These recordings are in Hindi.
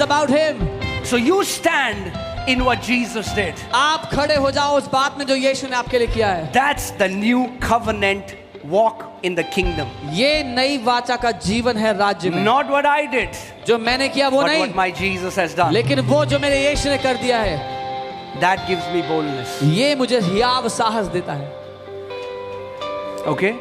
about him. So you stand in what Jesus did. आप खड़े हो जाओ उस बात में जो यीशु ने आपके लिए किया है. That's the new covenant walk in the kingdom. ये नई वाचा का जीवन है राज्य में. Not what I did, जो मैंने किया वो but नहीं, what my Jesus has done. लेकिन वो जो मेरे यीशु ने कर दिया है, That gives me boldness. ये मुझे हियाव साहस देता है. Okay?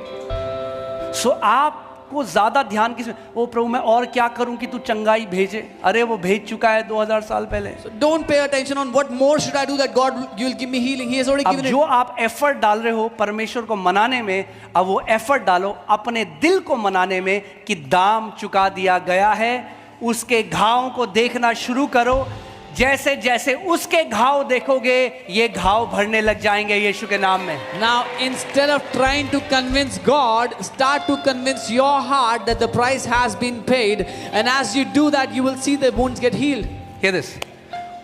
So आपको ज्यादा ध्यान किस में? ओ प्रभु मैं और क्या करूं कि तू चंगाई भेजे? अरे वो भेज चुका है 2000 साल पहले. So don't pay attention on what more should I do that God you will give me healing. He has already अब given जो it. आप एफर्ट डाल रहे हो परमेश्वर को मनाने में, अब वो एफर्ट डालो अपने दिल को मनाने में कि दाम चुका दिया गया है. उसके घाव को देखना शुरू करो. जैसे जैसे उसके घाव देखोगे ये घाव भरने लग जाएंगे यीशु के नाम में. Now instead of trying to convince God, start to convince your heart that the price has been paid, and as you do that you will see the wounds get healed. Hear this.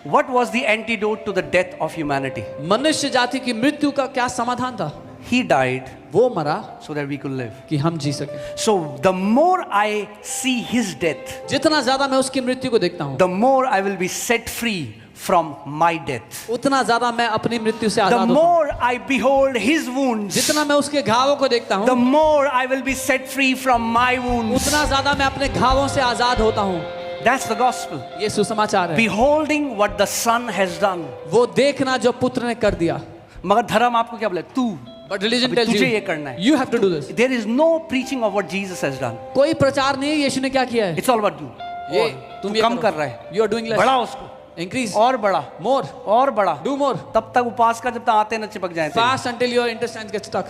What was the antidote to the death of humanity? मनुष्य जाति की मृत्यु का क्या समाधान था? He died वो मरा so that we could live. कि हम जी सके. So the more I see his death, जितना ज्यादा मैं उसकी मृत्यु को देखता हूँ, the more I will be set free from my death. उतना ज्यादा मैं अपनी मृत्यु से The आजाद होता हूँ. more I behold his wounds, जितना मैं उसके घावों को देखता the हूँ, more I will be set free from my wounds. उतना ज्यादा मैं अपने घावों से आजाद होता हूँ. That's the gospel. ये सुसमाचार है. Beholding what the Son has done. वो देखना जो पुत्र ने कर दिया. मगर धर्म आपको क्या बोले? तू. But religion अभी tells तुझे you, ये करना है. you have to do this. There is no preaching of what Jesus has done. कोई प्रचार नहीं है यीशु ने क्या किया है. It's all about you. ये तू तुम ये कम करो. कर रहा है. You are doing less. बढ़ा उसको. Increase. और बढ़ा. More. और बढ़ा. Do more. तब तक उपास का जब तक आते न चिपक जाए. Fast until your intestines get stuck.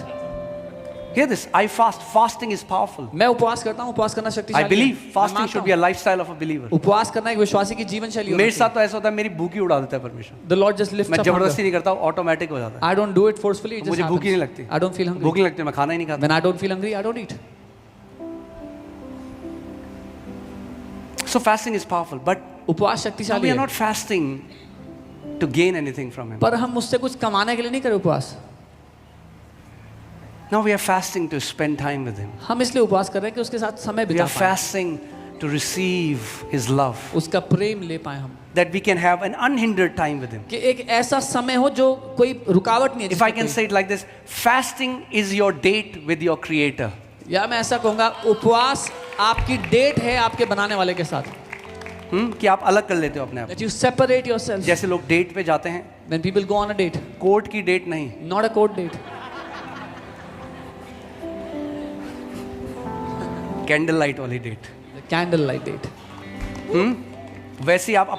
Hear this. I fast. Fasting is powerful. मैं उपवास करता हूँ. उपवास करना शक्तिशाली I है. believe मैं fasting मानता should be a lifestyle of a believer. हूँ. उपवास करना एक विश्वासी की जीवन शैली मेरे होनी साथ तो ऐसा होता है मेरी भूख ही उड़ा देता है परमेश्वर. चाहिए. The Lord just lifts मैं up जबरदस्ती hunger. नहीं करता हूँ, ऑटोमेटिक हो जाता है. I don't do it forcefully. It just मुझे भूख ही नहीं happens. लगती. I don't feel hungry. भूख नहीं लगती, मैं खाना ही नहीं खाता. When I don't feel hungry, I don't eat. So fasting is powerful, but उपवास we शक्तिशाली are है. not fasting to gain anything from him. पर हम उससे कुछ कमाने के लिए नहीं करे उपवास. Now we are fasting to spend time with him. हम इसलिए उपवास कर रहे हैं कि उसके साथ समय We बिता are पाएं. fasting to receive his love, उसका प्रेम ले पाए हम. that we can have an unhindered time with him. कि एक ऐसा समय हो जो कोई रुकावट नहीं है. If I can say it like this, fasting is your date with your creator. या मैं ऐसा कहूँगा, उपवास आपकी डेट है आपके बनाने वाले के साथ. कि आप अलग कर लेते हो अपने आप. That you separate yourself. जैसे लोग डेट पे जाते हैं, When people go on a date, court की डेट नहीं, not a court date. Candle light वाली डेट. The candlelight date. वैसे ही आप अपने